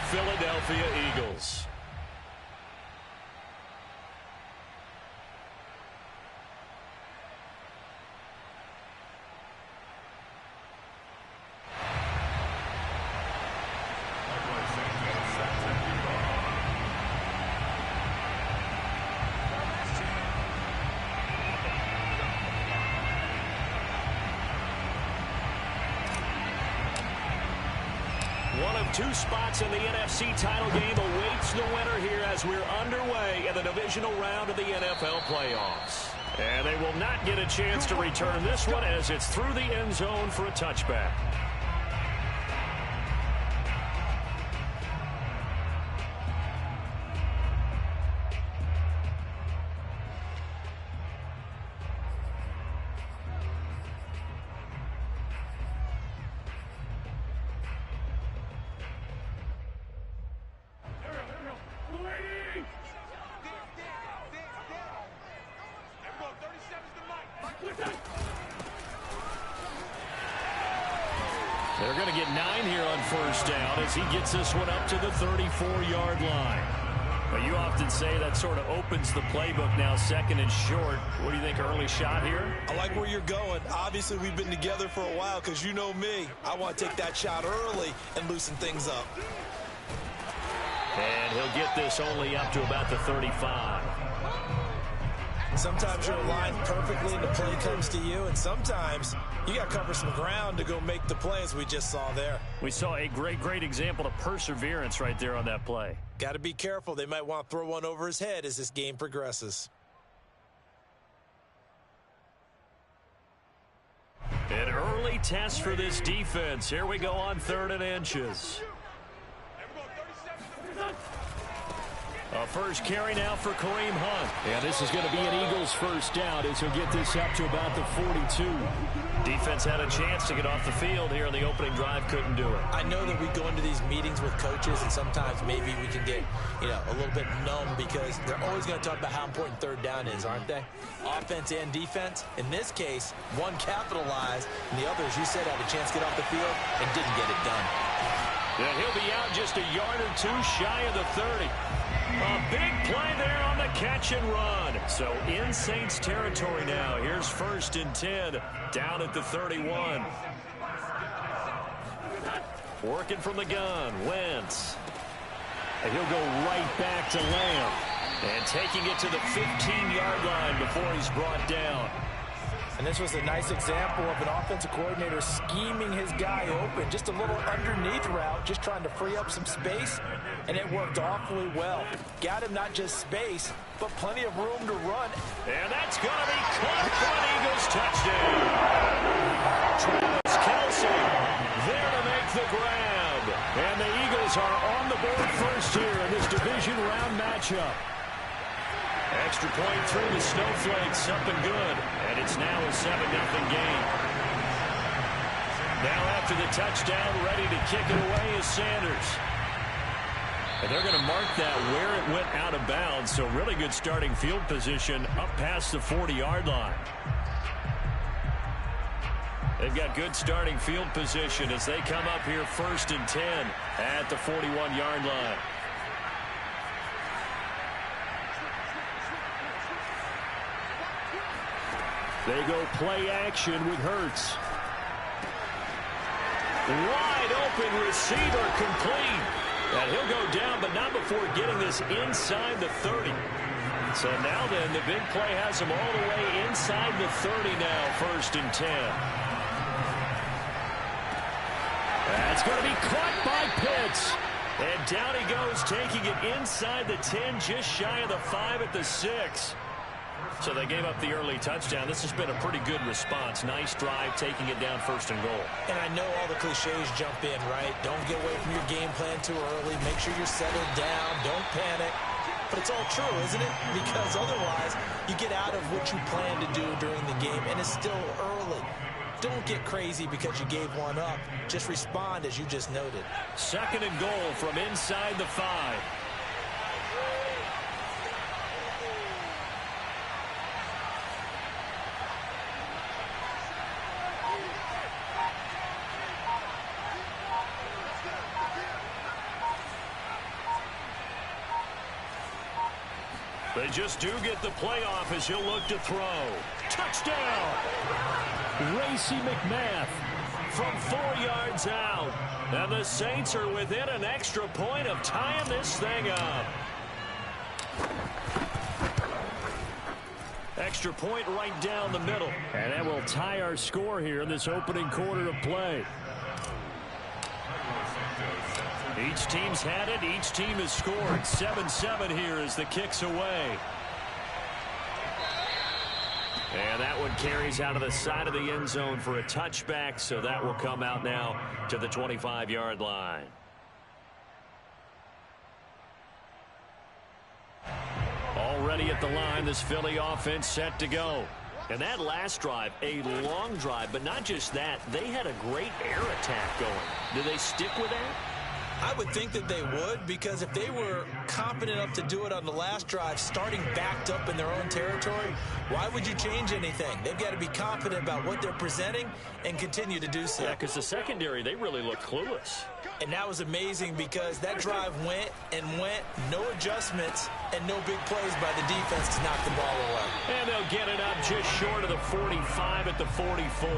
Philadelphia Eagles. One of two spots in the NFC title game awaits the winner here as we're underway in the divisional round of the NFL playoffs. And they will not get a chance to return this one as it's through the end zone for a touchback. They're going to get 9 here on first down as he gets this one up to the 34-yard line. But you often say that sort of opens the playbook now, second and short. What do you think, early shot here? I like where you're going. Obviously, we've been together for a while because you know me. I want to take that shot early and loosen things up. And he'll get this only up to about the 35. Sometimes you're aligned perfectly and the play comes to you, and sometimes you got to cover some ground to go make the play, as we just saw there. We saw a great example of perseverance right there on that play. Got to be careful. They might want to throw one over his head as this game progresses. An early test for this defense. Here we go on 3rd and inches. A first carry now for Kareem Hunt. And this is going to be an Eagles first down as he'll get this up to about the 42. Defense had a chance to get off the field here in the opening drive, couldn't do it. I know that we go into these meetings with coaches and sometimes maybe we can get, a little bit numb because they're always going to talk about how important 3rd down is, aren't they? Offense and defense. In this case, one capitalized and the other, as you said, had a chance to get off the field and didn't get it done. Yeah, he'll be out just a yard or two shy of the 30. A big play there on the catch and run. So in Saints territory now. Here's 1st and 10 down at the 31. Working from the gun, Wentz. And he'll go right back to Lamb. And taking it to the 15-yard line before he's brought down. And this was a nice example of an offensive coordinator scheming his guy open. Just a little underneath route, just trying to free up some space, and it worked awfully well. Got him not just space, but plenty of room to run. And that's going to be caught for an Eagles touchdown. Travis Kelce there to make the grab. And the Eagles are on the board first here in this division round matchup. Extra point through the Snowflakes, up and good. And it's now a 7-0 game. Now after the touchdown, ready to kick it away is Sanders. And they're going to mark that where it went out of bounds. So really good starting field position up past the 40-yard line. They've got good starting field position as they come up here 1st and 10 at the 41-yard line. They go play action with Hurts. Wide open receiver complete. And he'll go down, but not before getting this inside the 30. So now then, the big play has him all the way inside the 30 now, 1st and 10. That's going to be caught by Pitts. And down he goes, taking it inside the 10, just shy of the 5 at the 6. So they gave up the early touchdown. This has been a pretty good response. Nice drive, taking it down 1st and goal. And I know all the cliches jump in, right? Don't get away from your game plan too early. Make sure you're settled down. Don't panic. But it's all true, isn't it? Because otherwise, you get out of what you plan to do during the game, and it's still early. Don't get crazy because you gave one up. Just respond as you just noted. 2nd and goal from inside the 5. They just do get the playoff as he'll look to throw. Touchdown! Racey McMath from 4 yards out. And the Saints are within an extra point of tying this thing up. Extra point right down the middle. And that will tie our score here in this opening quarter of play. Each team's had it. Each team has scored. 7-7 here as the kick's away. And that one carries out of the side of the end zone for a touchback, so that will come out now to the 25-yard line. Already at the line, this Philly offense set to go. And that last drive, a long drive, but not just that. They had a great air attack going. Do they stick with that? I would think that they would, because if they were confident enough to do it on the last drive, starting backed up in their own territory, why would you change anything? They've got to be confident about what they're presenting and continue to do so. Yeah, because the secondary, they really looked clueless. And that was amazing because that drive went and went, no adjustments, and no big plays by the defense to knock the ball away. And they'll get it up just short of the 45 at the 44.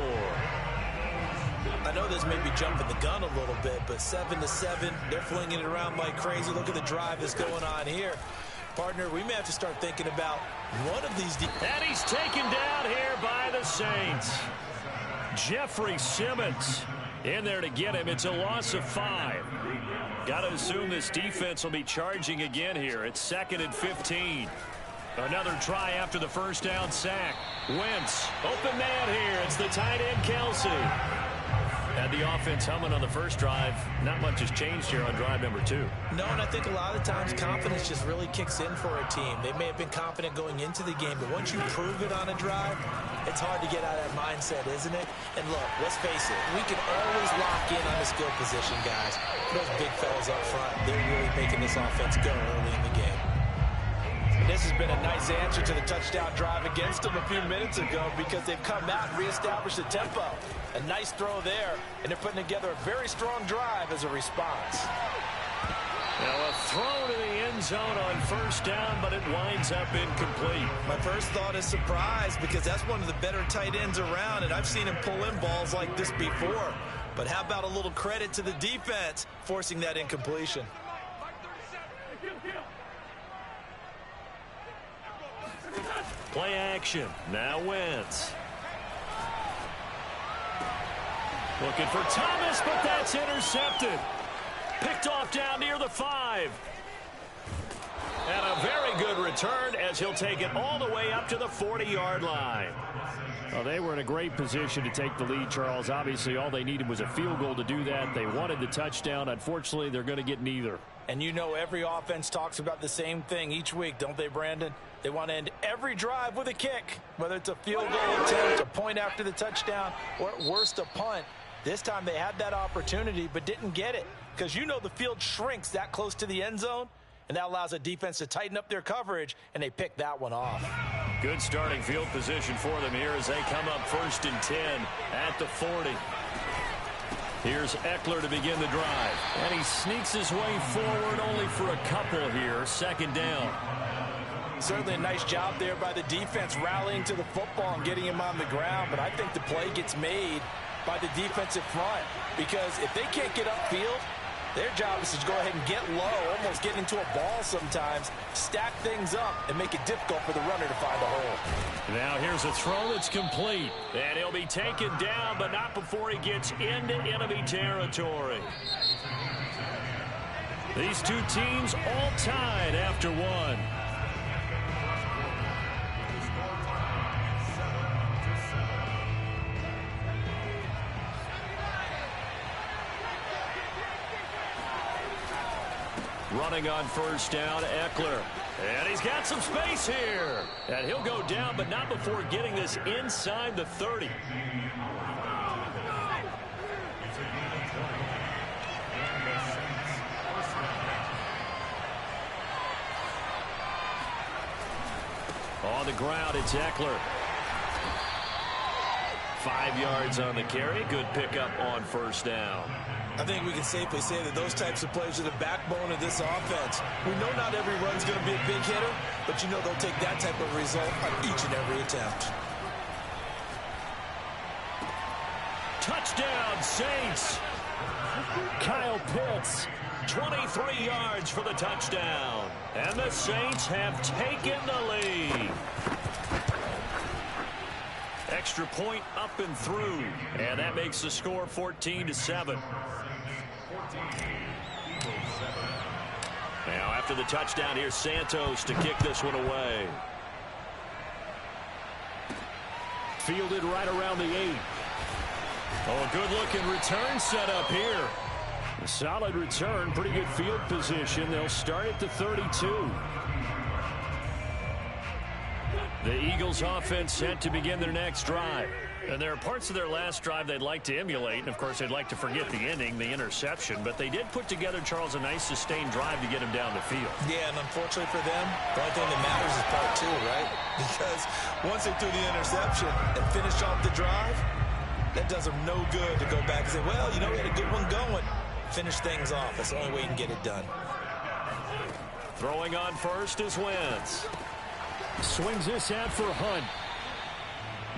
I know this may be jumping the gun a little bit, but 7-7, they're flinging it around like crazy. Look at the drive that's going on here. Partner, we may have to start thinking about one of these. And he's taken down here by the Saints. Jeffrey Simmons in there to get him. It's a loss of 5. Got to assume this defense will be charging again here. It's 2nd and 15. Another try after the first down sack. Wentz, open man here. It's the tight end, Kelsey. Had the offense humming on the first drive. Not much has changed here on drive number 2. No, and I think a lot of times confidence just really kicks in for a team. They may have been confident going into the game, but once you prove it on a drive, it's hard to get out of that mindset, isn't it? And look, let's face it, we can always lock in on the skill position, guys. Those big fellas up front, they're really making this offense go early in the game. This has been a nice answer to the touchdown drive against them a few minutes ago because they've come out and reestablished the tempo. A nice throw there, and they're putting together a very strong drive as a response. Now a throw to the end zone on first down, but it winds up incomplete. My first thought is surprise because that's one of the better tight ends around, and I've seen him pull in balls like this before. But how about a little credit to the defense forcing that incompletion? Play action. Now Wentz. Looking for Thomas, but that's intercepted. Picked off down near the 5. And a very good return as he'll take it all the way up to the 40-yard line. Well, they were in a great position to take the lead, Charles. Obviously, all they needed was a field goal to do that. They wanted the touchdown. Unfortunately, they're going to get neither. And you know every offense talks about the same thing each week, don't they, Brandon? They want to end every drive with a kick, whether it's a field goal attempt, a point after the touchdown, or at worst a punt. This time they had that opportunity but didn't get it because you know the field shrinks that close to the end zone, and that allows a defense to tighten up their coverage, and they pick that one off. Good starting field position for them here as they come up 1st and 10 at the 40. Here's Eckler to begin the drive. And he sneaks his way forward only for a couple here. 2nd down. Certainly a nice job there by the defense rallying to the football and getting him on the ground. But I think the play gets made by the defensive front because if they can't get upfield, their job is to go ahead and get low, almost get into a ball sometimes, stack things up, and make it difficult for the runner to find a hole. Now here's a throw that's complete. And he'll be taken down, but not before he gets into enemy territory. These two teams all tied after one. Running on first down, Eckler. And he's got some space here. And he'll go down, but not before getting this inside the 30. On the ground, it's Eckler. 5 yards on the carry. Good pickup on first down. I think we can safely say that those types of plays are the backbone of this offense. We know not every run's going to be a big hitter, but you know they'll take that type of result on each and every attempt. Touchdown, Saints. Kyle Pitts, 23 yards for the touchdown. And the Saints have taken the lead. Extra point up and through. And that makes the score 14-7. Now after the touchdown, here's Santos to kick this one away. Fielded right around the 8. Oh, a good-looking return set up here. A solid return, pretty good field position. They'll start at the 32. The Eagles offense set to begin their next drive. And there are parts of their last drive they'd like to emulate. And, of course, they'd like to forget the ending, the interception. But they did put together, Charles, a nice sustained drive to get him down the field. Yeah, and unfortunately for them, the only thing that matters is part 2, right? Because once they threw the interception and finished off the drive, that does them no good to go back and say, well, you know, we had a good one going. Finish things off. That's the only way you can get it done. Throwing on first is Wentz. Swings this out for Hunt.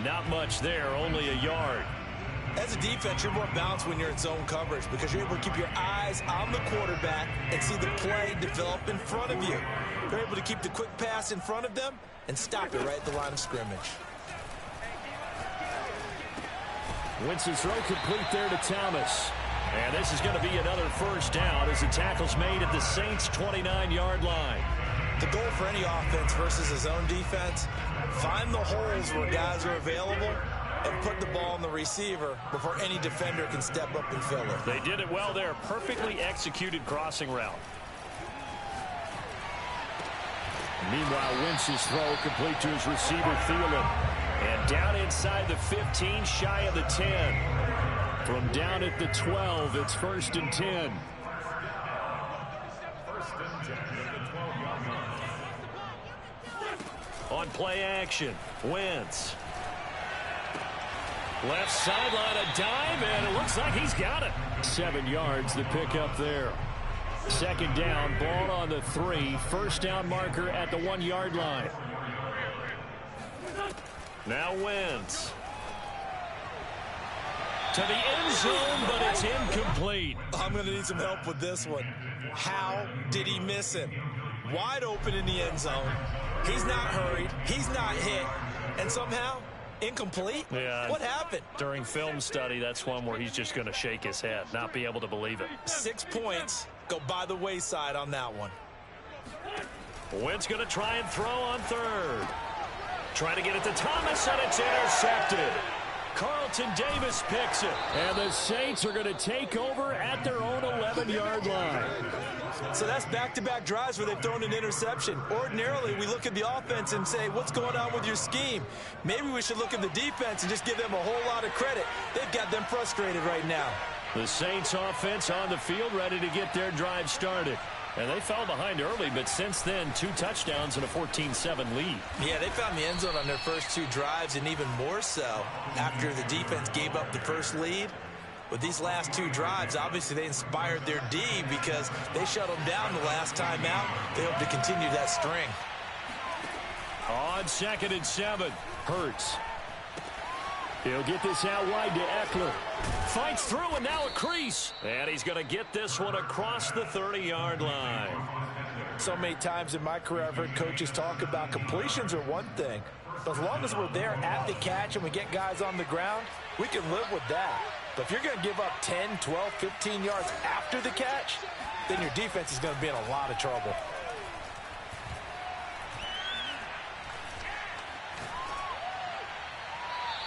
Not much there, only a yard. As a defense, you're more balanced when you're in zone coverage because you're able to keep your eyes on the quarterback and see the play develop in front of you. You're able to keep the quick pass in front of them and stop it right at the line of scrimmage. Wentz's throw complete there to Thomas. And this is going to be another first down as the tackle's made at the Saints' 29-yard line. The goal for any offense versus a zone defense, find the holes where guys are available and put the ball on the receiver before any defender can step up and fill it. They did it well there. Perfectly executed crossing route. Meanwhile, Wentz's throw complete to his receiver, Thielen. And down inside the 15, shy of the 10. From down at the 12, it's 1st and 10. On play action, Wentz. Left sideline, a dive, and it looks like he's got it. 7 yards, the pickup there. 2nd down, ball on the 3. First down marker at the 1-yard line. Now Wentz. To the end zone, but it's incomplete. I'm going to need some help with this one. How did he miss him? Wide open in the end zone. He's not hurried. He's not hit. And somehow, incomplete? Yeah. What happened? During film study, that's one where he's just going to shake his head, not be able to believe it. 6 points go by the wayside on that one. Wentz going to try and throw on 3rd. Trying to get it to Thomas, and it's intercepted. Carlton Davis picks it. And the Saints are going to take over at their own 11-yard line. So that's back-to-back drives where they've thrown an interception. Ordinarily, we look at the offense and say, what's going on with your scheme? Maybe we should look at the defense and just give them a whole lot of credit. They've got them frustrated right now. The Saints offense on the field ready to get their drive started. And they fell behind early, but since then, 2 touchdowns and a 14-7 lead. Yeah, they found the end zone on their first 2 drives, and even more so after the defense gave up the first lead. With these last 2 drives, obviously they inspired their D because they shut them down the last time out. They hope to continue that string. On 2nd and 7, Hurts. He'll get this out wide to Eckler. Fights through, and now a crease. And he's going to get this one across the 30-yard line. So many times in my career, I've heard coaches talk about completions are one thing. But as long as we're there at the catch and we get guys on the ground, we can live with that. But if you're going to give up 10, 12, 15 yards after the catch, then your defense is going to be in a lot of trouble.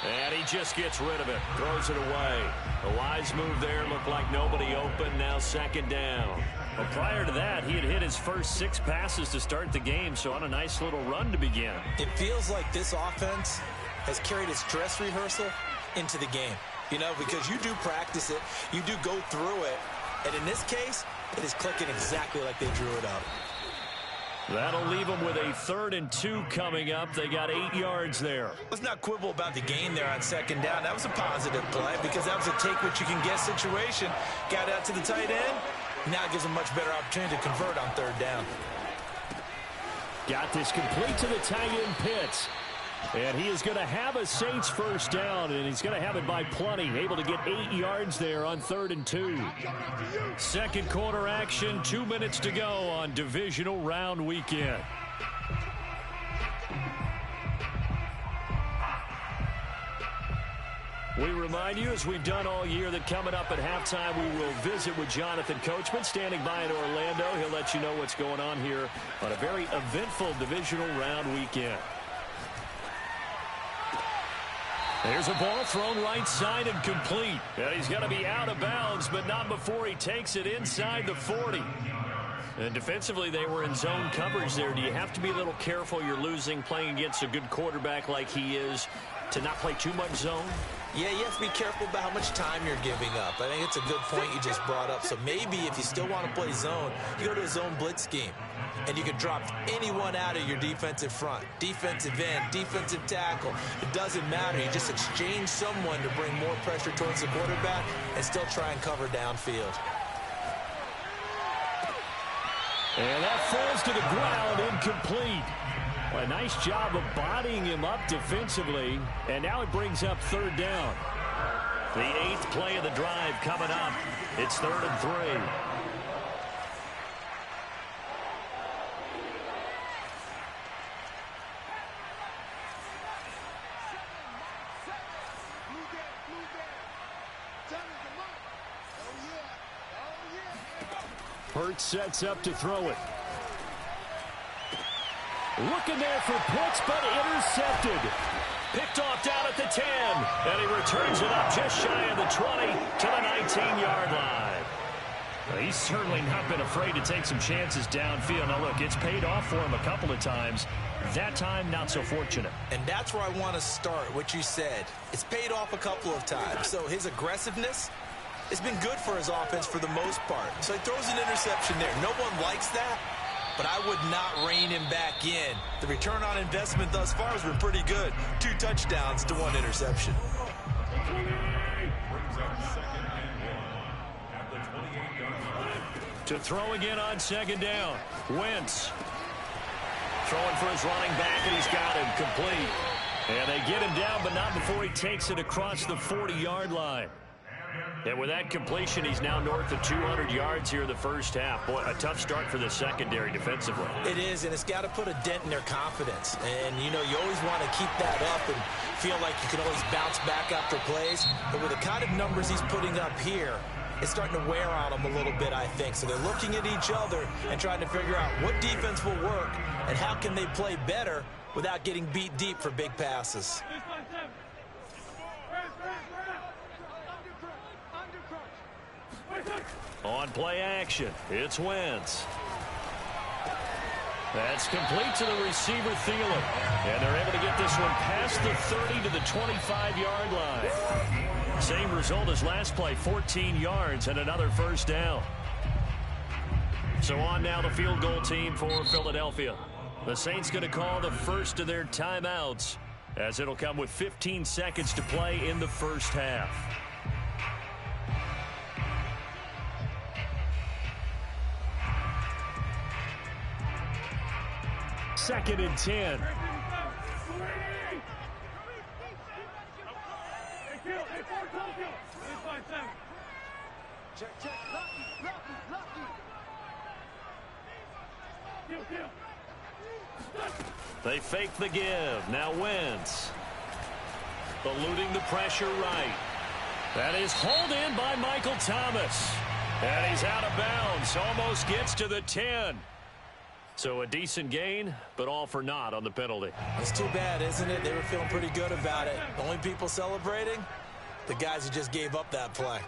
And he just gets rid of it, throws it away. A wise move there, looked like nobody open, now 2nd down. Well, prior to that, he had hit his first 6 passes to start the game, so on a nice little run to begin. It feels like this offense has carried its dress rehearsal into the game. You know, because you do practice it, you do go through it, and in this case, it is clicking exactly like they drew it up. That'll leave them with a 3rd and 2 coming up. They got 8 yards there. Let's not quibble about the gain there on 2nd down. That was a positive play because that was a take-what-you-can-get situation. Got out to the tight end. Now it gives them a much better opportunity to convert on 3rd down. Got this complete to the tight end Pitts. And he is going to have a Saints 1st down, and he's going to have it by plenty. Able to get 8 yards there on 3rd and 2. 2nd quarter action, 2 minutes to go on divisional round weekend. We remind you, as we've done all year, that coming up at halftime, we will visit with Jonathan Coachman, standing by in Orlando. He'll let you know what's going on here on a very eventful divisional round weekend. There's a ball thrown right side and complete. And he's going to be out of bounds, but not before he takes it inside the 40. And defensively, they were in zone coverage there. Do you have to be a little careful? You're losing, playing against a good quarterback like he is, to not play too much zone? Yeah, you have to be careful about how much time you're giving up. I think it's a good point you just brought up. So maybe if you still want to play zone, you go to a zone blitz scheme. And you can drop anyone out of your defensive front. Defensive end, defensive tackle. It doesn't matter. You just exchange someone to bring more pressure towards the quarterback and still try and cover downfield. And that falls to the ground, incomplete. Well, a nice job of bodying him up defensively. And now it brings up 3rd down. The 8th play of the drive coming up. It's 3rd and 3. Hurts sets up to throw it. Looking there for Pitts, but intercepted. Picked off down at the 10. And he returns it up just shy of the 20 to the 19-yard line. Well, he's certainly not been afraid to take some chances downfield. Now, look, it's paid off for him a couple of times. That time, not so fortunate. And that's where I want to start, what you said. It's paid off a couple of times. So his aggressiveness, it's been good for his offense for the most part. So he throws an interception there. No one likes that, but I would not rein him back in. The return on investment thus far has been pretty good. 2 touchdowns to 1 interception. To throw again on 2nd down. Wentz throwing for his running back, and he's got him complete. And they get him down, but not before he takes it across the 40-yard line. And with that completion, he's now north of 200 yards here in the first half. Boy, a tough start for the secondary defensively. It is, and it's got to put a dent in their confidence. And, you know, you always want to keep that up and feel like you can always bounce back after plays. But with the kind of numbers he's putting up here, it's starting to wear on them a little bit, I think. So they're looking at each other and trying to figure out what defense will work and how can they play better without getting beat deep for big passes. On play action, it's Wentz. That's complete to the receiver, Thielen. And they're able to get this one past the 30 to the 25-yard line. Same result as last play, 14 yards and another first down. So on now the field goal team for Philadelphia. The Saints going to call the first of their timeouts, as it'll come with 15 seconds to play in the first half. Second and 10. They fake the give. Now Wentz. Eluding the pressure right. That is hauled in by Michael Thomas. And he's out of bounds. Almost gets to the 10. So a decent gain, but all for naught on the penalty. It's too bad, isn't it? They were feeling pretty good about it. The only people celebrating, the guys who just gave up that play.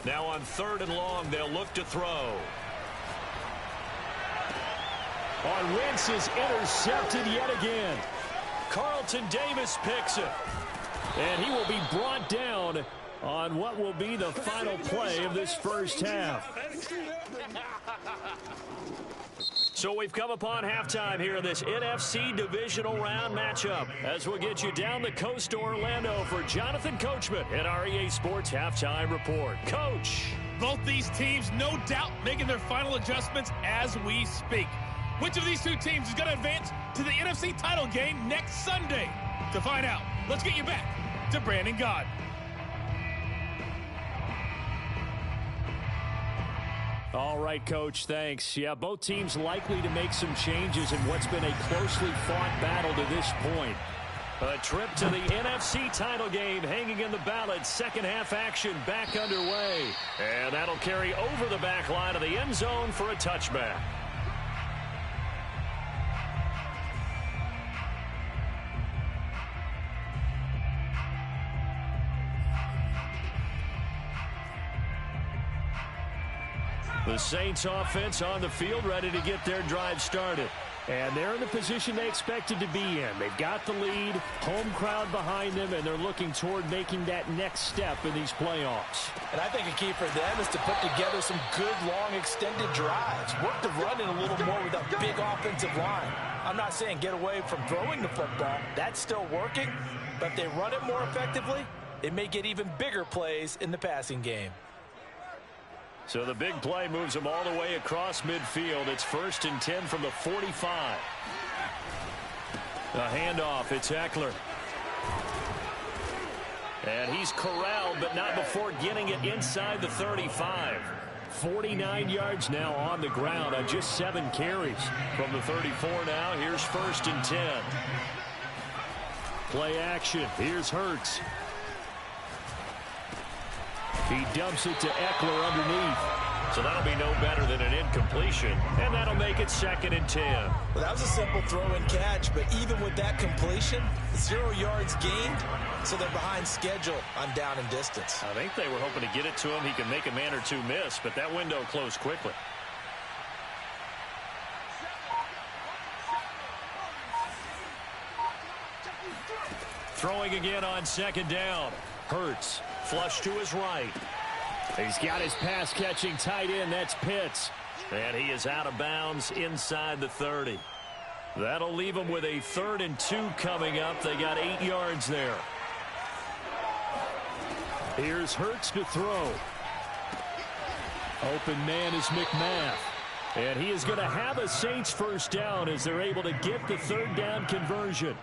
Now on 3rd and long, they'll look to throw. on Wentz is intercepted yet again. Carlton Davis picks it. And he will be brought down on what will be the final play of this first half. So we've come upon halftime here in this NFC Divisional Round matchup as we'll get you down the coast to Orlando for Jonathan Coachman in our EA Sports Halftime Report. Coach. Both these teams, no doubt, making their final adjustments as we speak. Which of these two teams is going to advance to the NFC title game next Sunday? To find out, let's get you back to Brandon Gaudin. All right, Coach, thanks. Yeah, both teams likely to make some changes in what's been a closely fought battle to this point. A trip to the NFC title game hanging in the balance. Second half action back underway. And that'll carry over the back line of the end zone for a touchback. The Saints offense on the field ready to get their drive started. And they're in the position they expected to be in. They've got the lead, home crowd behind them, and they're looking toward making that next step in these playoffs. And I think a key for them is to put together some good, long, extended drives. Work the run in a little more with a big offensive line. I'm not saying get away from throwing the football. That's still working. But if they run it more effectively, it may get even bigger plays in the passing game. So the big play moves them all the way across midfield. It's 1st and 10 from the 45. A handoff. It's Eckler. And he's corralled, but not before getting it inside the 35. 49 yards now on the ground on just 7 carries. From the 34 now, here's 1st and 10. Play action. Here's Hurts. He dumps it to Eckler underneath. So that'll be no better than an incompletion. And that'll make it 2nd and 10. Well, that was a simple throw and catch, but even with that completion, 0 yards gained, so they're behind schedule on down and distance. I think they were hoping to get it to him. He can make a man or two miss, but that window closed quickly. Throwing again on 2nd down. Hurts. Flush to his right. He's got his pass-catching tight end. That's Pitts. And he is out of bounds inside the 30. That'll leave him with a 3rd and 2 coming up. They got 8 yards there. Here's Hurts to throw. Open man is McMath. And he is going to have a Saints first down as they're able to get the 3rd down conversion.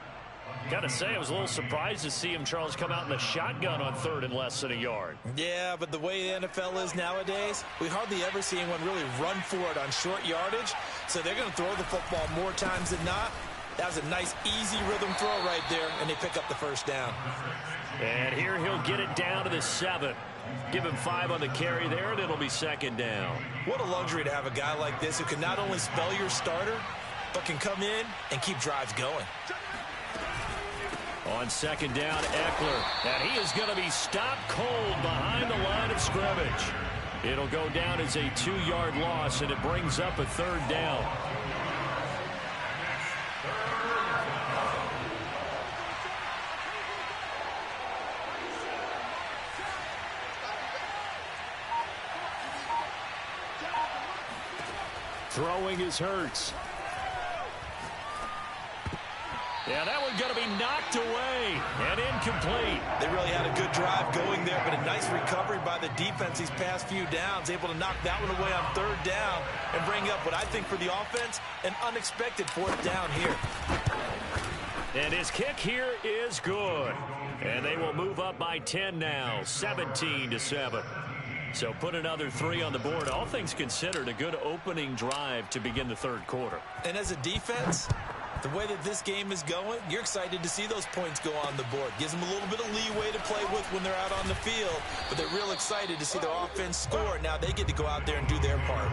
Got to say, I was a little surprised to see him, Charles, come out in the shotgun on 3rd and less than a yard. Yeah, but the way the NFL is nowadays, we hardly ever see anyone really run for it on short yardage. So they're going to throw the football more times than not. That was a nice, easy rhythm throw right there, and they pick up the first down. And here he'll get it down to the 7. Give him 5 on the carry there, and it'll be 2nd down. What a luxury to have a guy like this who can not only spell your starter, but can come in and keep drives going. On 2nd down, Eckler. And he is going to be stopped cold behind the line of scrimmage. It'll go down as a 2-yard loss, and it brings up a 3rd down. Throwing is Hurts. Yeah, that one's going to be knocked away and incomplete. They really had a good drive going there, but a nice recovery by the defense these past few downs, able to knock that one away on 3rd down and bring up what I think for the offense, an unexpected 4th down here. And his kick here is good. And they will move up by 10 now, 17-7. So put another 3 on the board. All things considered, a good opening drive to begin the 3rd quarter. And as a defense, the way that this game is going, you're excited to see those points go on the board. Gives them a little bit of leeway to play with when they're out on the field, but they're real excited to see their offense score. Now they get to go out there and do their part.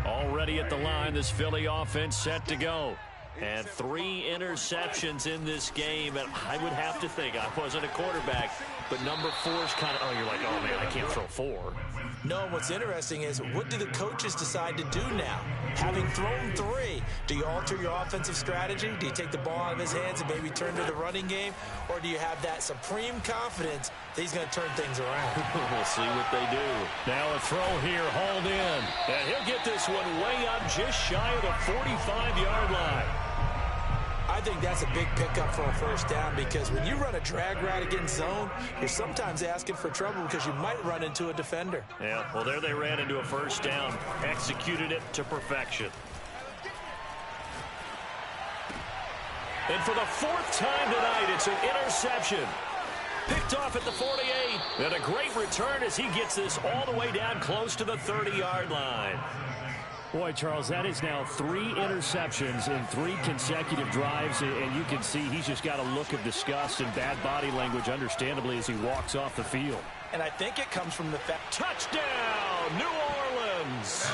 Already at the line, this Philly offense set to go. And 3 interceptions in this game. And I would have to think, I wasn't a quarterback, but number 4 is kind of, you're like, oh, man, I can't throw 4. No, what's interesting is, what do the coaches decide to do now? Having thrown 3, do you alter your offensive strategy? Do you take the ball out of his hands and maybe turn to the running game? Or do you have that supreme confidence that he's going to turn things around? We'll see what they do. Now a throw here, hauled in. And he'll get this one way up just shy of the 45-yard line. I think that's a big pickup for a first down, because when you run a drag route against zone, you're sometimes asking for trouble because you might run into a defender. Yeah, well, there they ran into a first down, executed it to perfection. And for the 4th time tonight, it's an interception. Picked off at the 48. And a great return as he gets this all the way down close to the 30-yard line. Boy, Charles, that is now 3 interceptions in 3 consecutive drives, and you can see he's just got a look of disgust and bad body language, understandably, as he walks off the field. And I think it comes from the fact... Touchdown, New Orleans!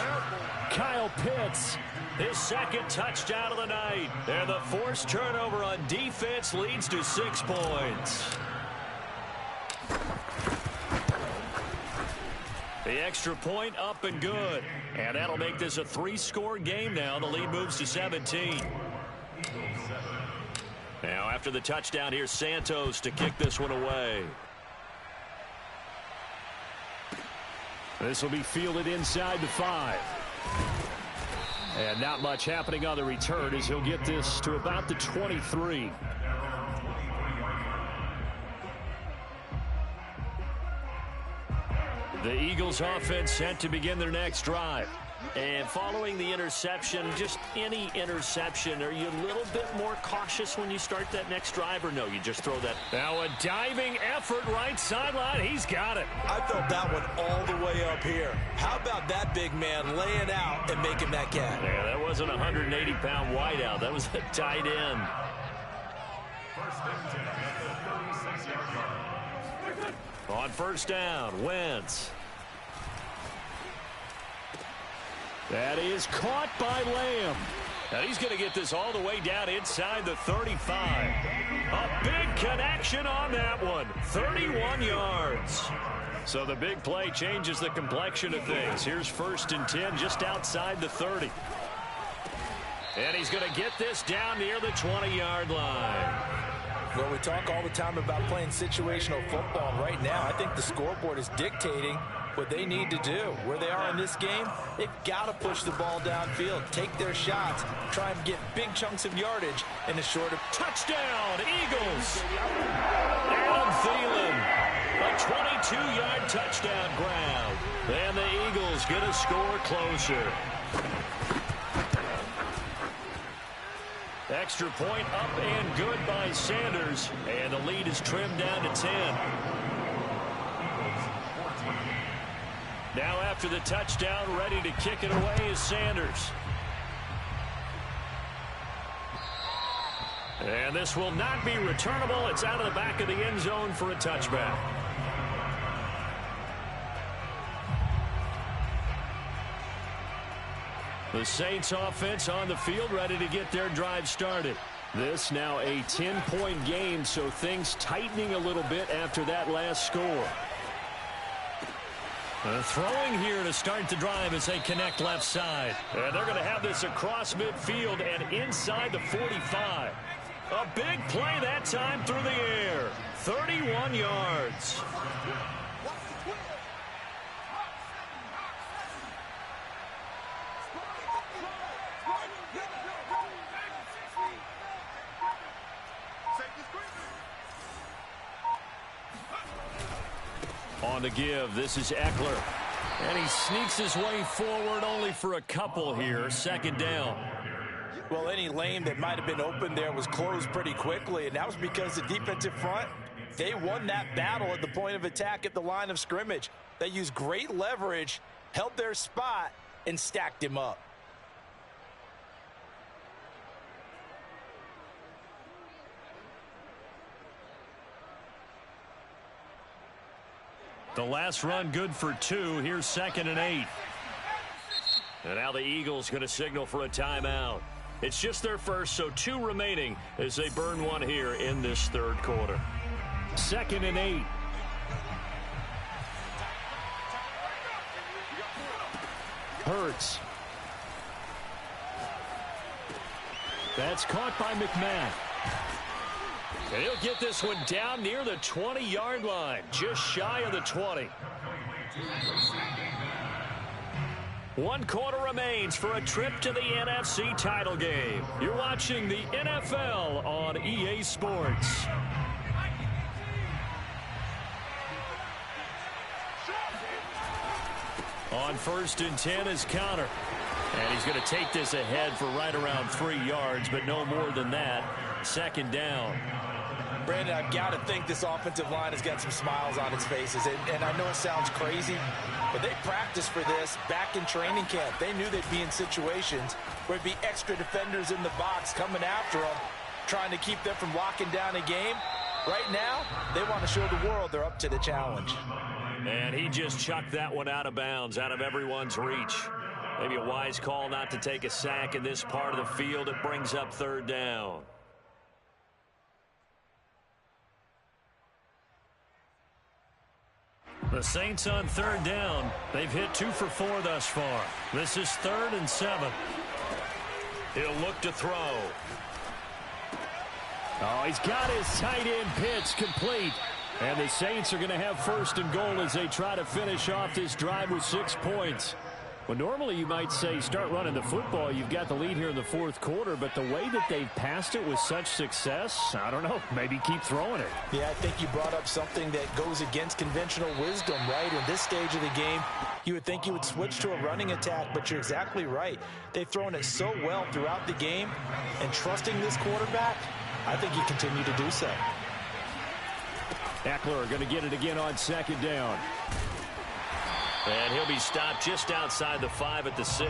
Kyle Pitts, his 2nd touchdown of the night. And the forced turnover on defense leads to 6 points. The extra point up and good. And that'll make this a 3-score game now. The lead moves to 17. Now after the touchdown, here's Santos to kick this one away. This will be fielded inside the 5. And not much happening on the return as he'll get this to about the 23. The Eagles offense set to begin their next drive. And following the interception, just any interception, are you a little bit more cautious when you start that next drive, or no, you just throw that? Now a diving effort right sideline. He's got it. I felt that one all the way up here. How about that big man laying out and making that catch? Yeah, that wasn't a 180-pound wideout. That was a tight end. On first down, Wentz. That is caught by Lamb. And he's going to get this all the way down inside the 35. A big connection on that one. 31 yards. So the big play changes the complexion of things. Here's 1st and 10 just outside the 30. And he's going to get this down near the 20-yard line. Well, we talk all the time about playing situational football. Right now, I think the scoreboard is dictating what they need to do. Where they are in this game, they've got to push the ball downfield, take their shots, try and get big chunks of yardage in a shorter... Touchdown, Eagles! Adam Thielen, a 22-yard touchdown grab. And the Eagles get a score closer. Extra point up and good by Sanders. And the lead is trimmed down to 10. Now after the touchdown, ready to kick it away is Sanders. And this will not be returnable. It's out of the back of the end zone for a touchback. The Saints offense on the field, ready to get their drive started. This now a 10-point game, so things tightening a little bit after that last score. Throwing here to start the drive as they connect left side. And they're going to have this across midfield and inside the 45. A big play that time through the air. 31 yards. On the give, this is Eckler. And he sneaks his way forward only for a couple here. 2nd down. Well, any lane that might have been open there was closed pretty quickly, and that was because the defensive front, they won that battle at the point of attack at the line of scrimmage. They used great leverage, held their spot, and stacked him up. The last run good for 2. Here's 2nd and 8. And now the Eagles going to signal for a timeout. It's just their first, so 2 remaining as they burn one here in this third quarter. 2nd and 8. Hurts. That's caught by McMahon. And he'll get this one down near the 20-yard line, just shy of the 20. 1 quarter remains for a trip to the NFC title game. You're watching the NFL on EA Sports. On 1st and 10 is Conner. And he's going to take this ahead for right around 3 yards, but no more than that. 2nd down. Brandon, I've got to think this offensive line has got some smiles on its faces. And I know it sounds crazy, but they practiced for this back in training camp. They knew they'd be in situations where it'd be extra defenders in the box coming after them, trying to keep them from locking down a game. Right now, they want to show the world they're up to the challenge. And he just chucked that one out of bounds, out of everyone's reach. Maybe a wise call not to take a sack in this part of the field. It brings up 3rd down. The Saints on 3rd down. They've hit 2 for 4 thus far. This is 3rd and 7. He'll look to throw. Oh, he's got his tight end pitch complete. And the Saints are going to have 1st and goal as they try to finish off this drive with 6 points. Well, normally you might say start running the football. You've got the lead here in the 4th quarter, but the way that they've passed it with such success, I don't know, maybe keep throwing it. Yeah, I think you brought up something that goes against conventional wisdom, right? In this stage of the game, you would think you would switch to a running attack, but you're exactly right. They've thrown it so well throughout the game, and trusting this quarterback, I think you continue to do so. Eckler going to get it again on 2nd down. And he'll be stopped just outside the 5 at the 6.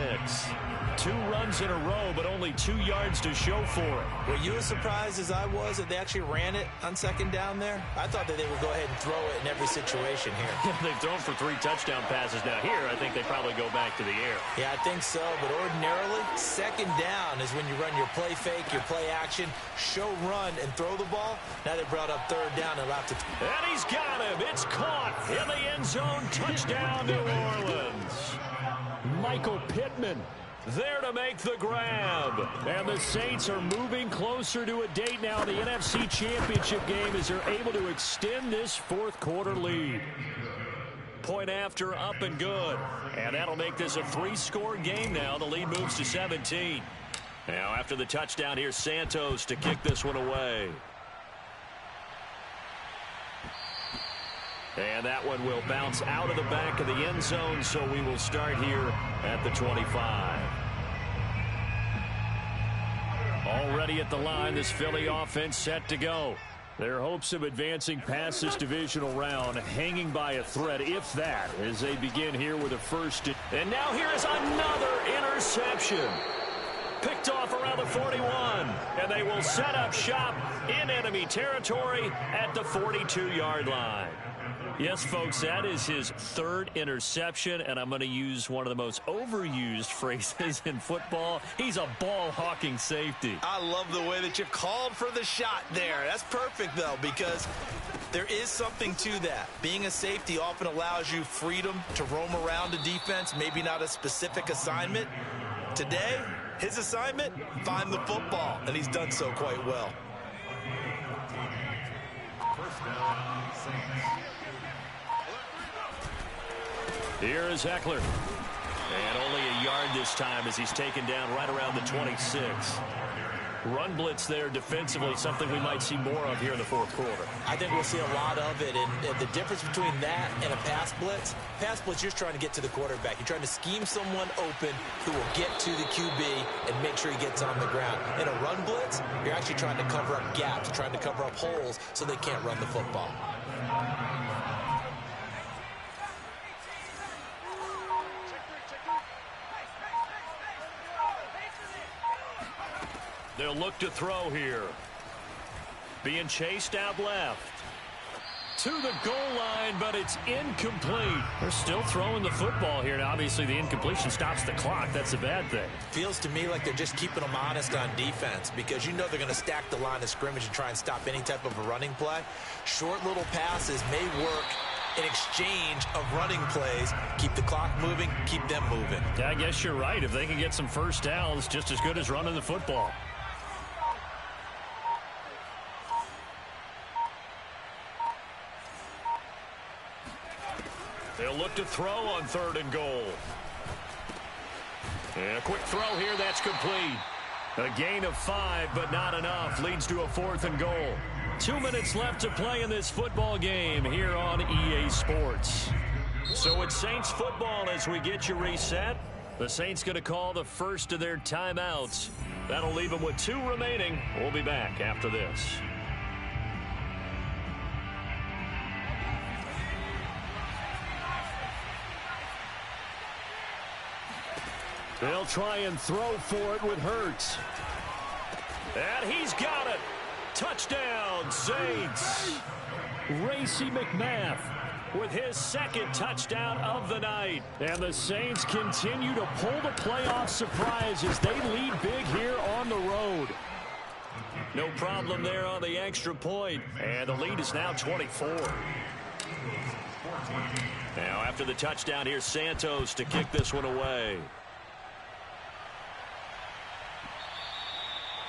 2 runs in a row, but only 2 yards to show for it. Were you as surprised as I was that they actually ran it on 2nd down there? I thought that they would go ahead and throw it in every situation here. They've thrown for 3 touchdown passes. Now here, I think they probably go back to the air. Yeah, I think so, but ordinarily, 2nd down is when you run your play fake, your play action, show run, and throw the ball. Now they brought up 3rd down and allowed to. And he's got him. It's caught in the end zone. Touchdown, New Orleans. Michael Pittman there to make the grab. And the Saints are moving closer to a date now in the NFC Championship game as they're able to extend this 4th quarter lead. Point after, up and good. And that'll make this a 3-score game now. The lead moves to 17. Now after the touchdown, here's Santos to kick this one away. And that one will bounce out of the back of the end zone, so we will start here at the 25. Already at the line, this Philly offense set to go. Their hopes of advancing past this divisional round hanging by a thread, if that, as they begin here with a 1st. And now here is another interception. Picked off around the 41, and they will set up shop in enemy territory at the 42-yard line. Yes, folks, that is his 3rd interception, and I'm going to use one of the most overused phrases in football. He's a ball-hawking safety. I love the way that you called for the shot there. That's perfect, though, because there is something to that. Being a safety often allows you freedom to roam around the defense, maybe not a specific assignment. Today, his assignment, find the football, and he's done so quite well. Here is Eckler. And only a yard this time as he's taken down right around the 26. Run blitz there defensively, something we might see more of here in the 4th quarter. I think we'll see a lot of it, and the difference between that and a pass blitz, you're trying to get to the quarterback. You're trying to scheme someone open who will get to the QB and make sure he gets on the ground. In a run blitz, you're actually trying to cover up gaps, trying to cover up holes so they can't run the football. They'll look to throw here. Being chased out left. to the goal line, but it's incomplete. They're still throwing the football here. Now, obviously, the incompletion stops the clock. That's a bad thing. Feels to me like they're just keeping them honest on defense because you know they're going to stack the line of scrimmage and try and stop any type of a running play. Short little passes may work in exchange of running plays. Keep the clock moving, keep them moving. Yeah, I guess you're right. If they can get some first downs, just as good as running the football. They'll look to throw on 3rd and goal. And a quick throw here, that's complete. A gain of 5, but not enough. Leads to a 4th and goal. 2 minutes left to play in this football game here on EA Sports. So it's Saints football as we get you reset. The Saints going to call the first of their timeouts. That'll leave them with 2 remaining. We'll be back after this. They'll try and throw for it with Hurts. And he's got it. Touchdown, Saints. Racey McMath with his 2nd touchdown of the night. And the Saints continue to pull the playoff surprise as they lead big here on the road. No problem there on the extra point. And the lead is now 24. Now after the touchdown, here's Santos to kick this one away.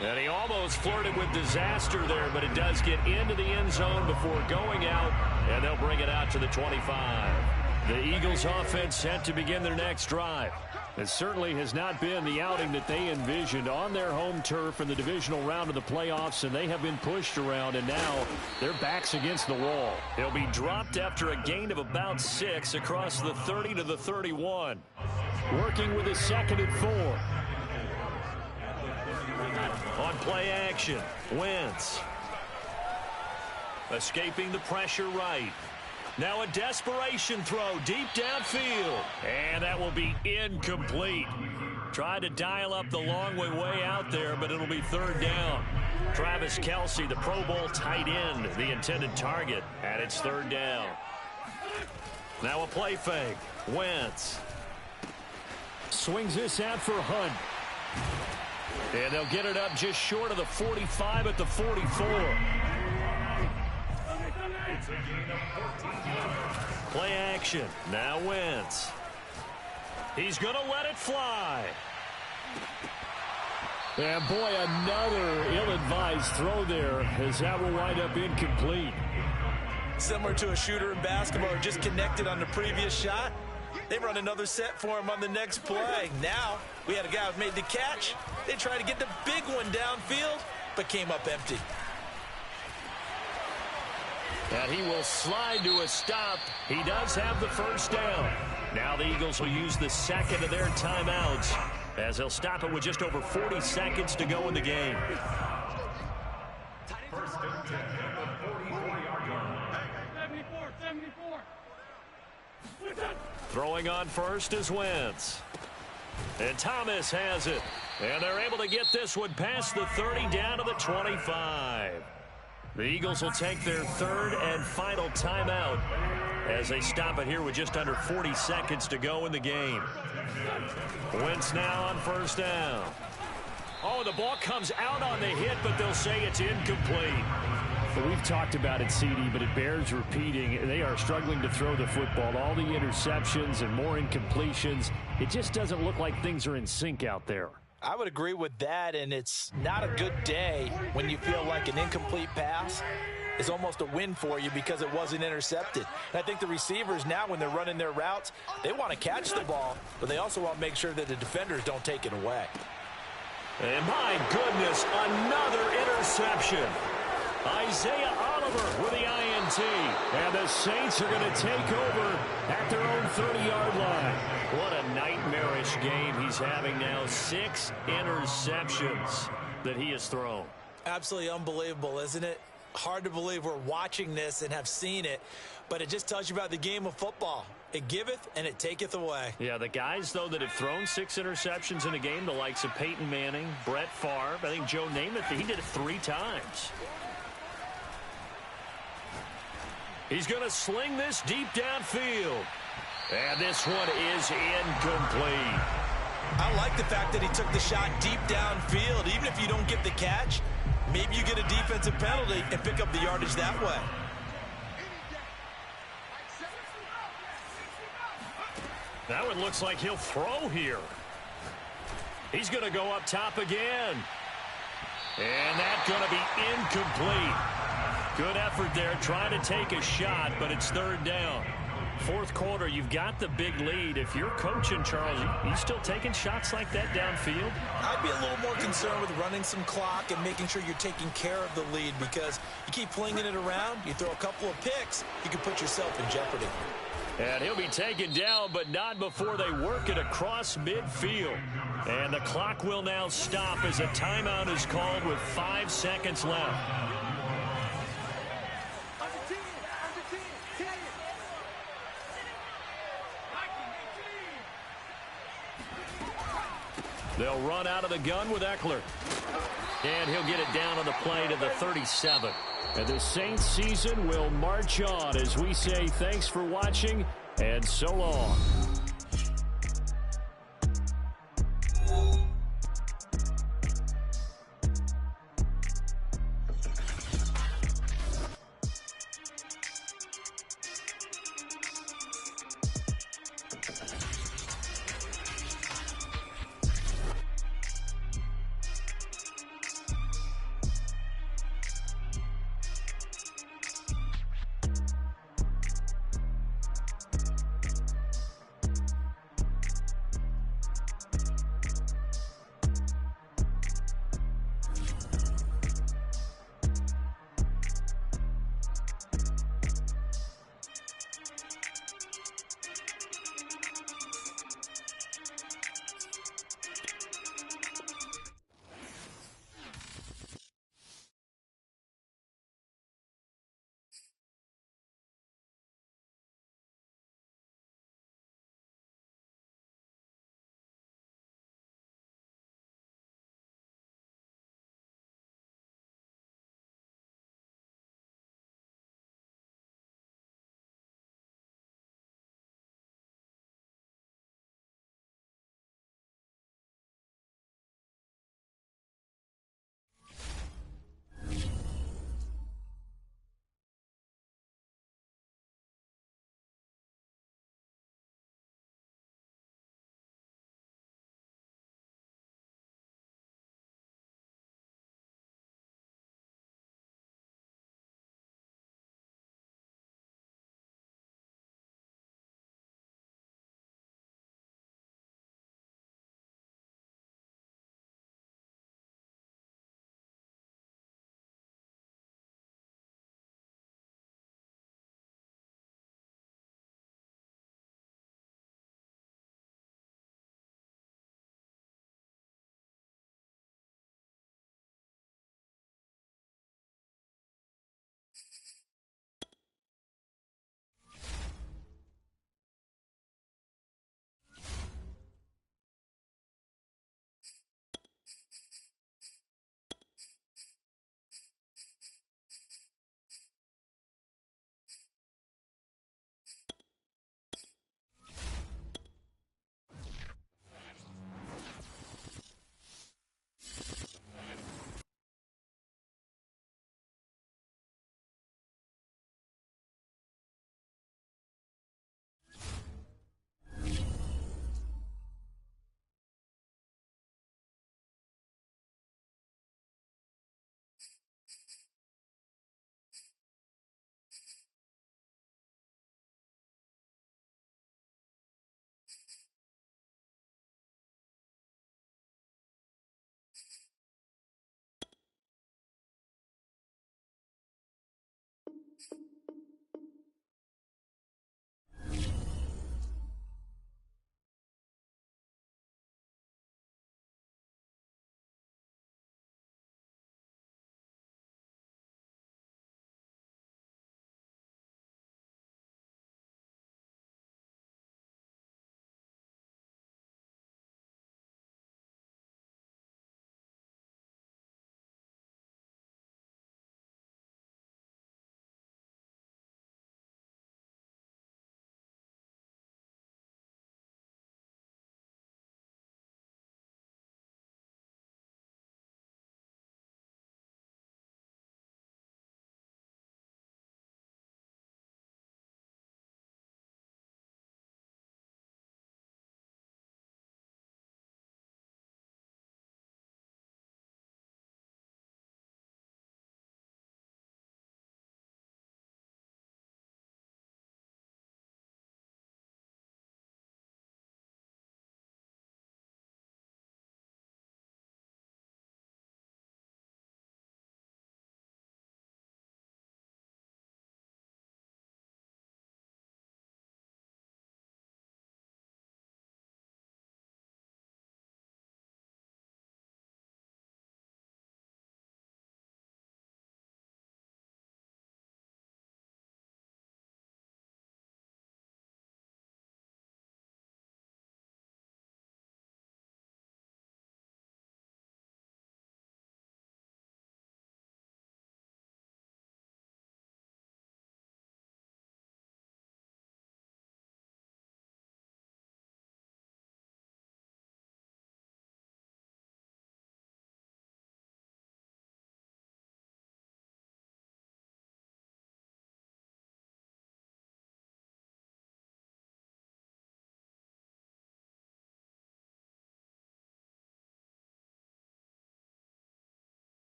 And he almost flirted with disaster there, but it does get into the end zone before going out, and they'll bring it out to the 25. The Eagles offense set to begin their next drive. It certainly has not been the outing that they envisioned on their home turf in the divisional round of the playoffs, and they have been pushed around, and now their back's against the wall. They'll be dropped after a gain of about 6 across the 30 to the 31. Working with a 2nd and 4. On play action, Wentz. Escaping the pressure right. Now a desperation throw deep downfield. And that will be incomplete. Tried to dial up the long way out there, but it'll be 3rd down. Travis Kelce, the Pro Bowl tight end, the intended target, and it's 3rd down. Now a play fake. Wentz. Swings this out for Hunt. And they'll get it up just short of the 45 at the 44. Play action. Now Wentz. He's going to let it fly. And boy, another ill-advised throw there as that will wind up incomplete. Similar to a shooter in basketball who just connected on the previous shot. They run another set for him on the next play. Now, we had a guy who made the catch. They tried to get the big one downfield, but came up empty. And he will slide to a stop. He does have the 1st down. Now the Eagles will use the 2nd of their timeouts as they'll stop it with just over 40 seconds to go in the game. First and 10 at the 44-yard line. 74. Throwing on first is Wentz. And Thomas has it. And they're able to get this one past the 30 down to the 25. The Eagles will take their 3rd and final timeout as they stop it here with just under 40 seconds to go in the game. Wentz now on 1st down. Oh, the ball comes out on the hit, but they'll say it's incomplete. Well, we've talked about it, CD, but it bears repeating. They are struggling to throw the football. All the interceptions and more incompletions. It just doesn't look like things are in sync out there. I would agree with that, and it's not a good day when you feel like an incomplete pass is almost a win for you because it wasn't intercepted. And I think the receivers now, when they're running their routes, they want to catch the ball, but they also want to make sure that the defenders don't take it away. And my goodness, another interception. Isaiah Oliver with the INT. And the Saints are going to take over at their own 30-yard line. What a nightmarish game he's having now. 6 interceptions that he has thrown. Absolutely unbelievable, isn't it? Hard to believe we're watching this and have seen it, but it just tells you about the game of football. It giveth and it taketh away. Yeah, the guys, though, that have thrown 6 interceptions in a game, the likes of Peyton Manning, Brett Favre, I think Joe Namath, he did it 3 times. He's going to sling this deep downfield. And this one is incomplete. I like the fact that he took the shot deep downfield. Even if you don't get the catch, maybe you get a defensive penalty and pick up the yardage that way. That one looks like he'll throw here. He's going to go up top again. And that's going to be incomplete. Good effort there trying to take a shot, but it's third down. Fourth quarter, you've got the big lead. If you're coaching, Charles, you still taking shots like that downfield? I'd be a little more concerned with running some clock and making sure you're taking care of the lead, because you keep flinging it around, you throw a couple of picks, you can put yourself in jeopardy. And he'll be taken down, but not before they work it across midfield. And the clock will now stop as a timeout is called with 5 seconds left. They'll run out of the gun with Eckler. And he'll get it down on the play to the 37. And the Saints season will march on as we say thanks for watching and so long.